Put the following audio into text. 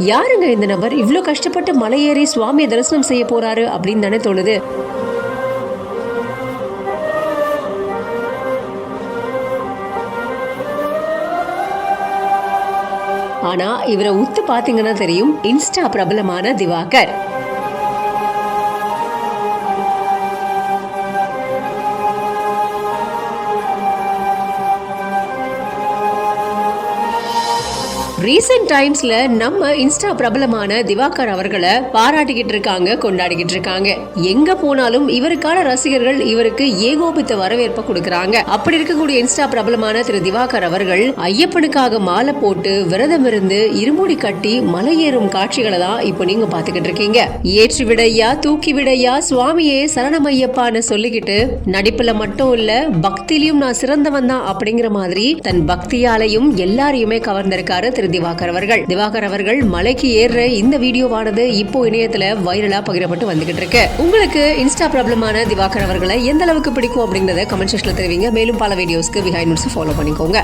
யாருங்க இந்த நபர் இவ்ளோ கஷ்டப்பட்டு மலை ஏறி சுவாமியை தரிசனம் செய்ய போறாரு அப்படின்னு தானே தோணுது. ஆனா இவரை உத்து பாத்தீங்கன்னா தெரியும், இன்ஸ்டா பிரபலமான திவாகர். ரீசெண்ட் டைம்ஸ்ல நம்ம இன்ஸ்டா பிரபலமான திவாகர் அவர்களை பாராட்டிக்கிட்டு இருக்காங்க, கொண்டாடிக்கிட்டு இருக்காங்க. எங்க போனாலும் இவருக்கான ரசிகர்கள் இவருக்கு ஏகோபித்த வரவேற்பை கொடுக்கறாங்க. அப்படி இருக்கக்கூடிய இன்ஸ்டா பிரபலமான திரு திவாகர் அவர்கள் ஐயப்பனுக்காக மாலை போட்டு விரதம் இருந்து இருமுடி கட்டி மலை ஏறும் காட்சிகளை தான் இப்போ நீங்க பாத்துக்கிட்டு இருக்கீங்க. ஏற்றி விடையா தூக்கி விடையா சுவாமியே சரணமையப்பான்னு சொல்லிக்கிட்டு நடிப்புல மட்டும் இல்ல பக்தியிலும் நான் சிறந்தவன் தான் அப்படிங்கிற மாதிரி தன் பக்தியாலையும் எல்லாரையுமே கவர்ந்திருக்காரு திரு திவாகர் அவர்கள் மலைக்கு ஏற இந்த வீடியோவானது இப்போ இணையத்துல வைரலா பகிரப்பட்டு வந்துகிட்டு இருக்கு. உங்களுக்கு இன்ஸ்டா பிரபலமான திவாகர் அவர்களை எந்த அளவுக்கு பிடிக்கும் அப்படிங்கறத கமெண்ட் செக்ஷன்ல தெரிவிங்க. மேலும் பல வீடியோஸ்க்கு பிஹைண்ட் ஃபாலோ பண்ணிக்கோங்க.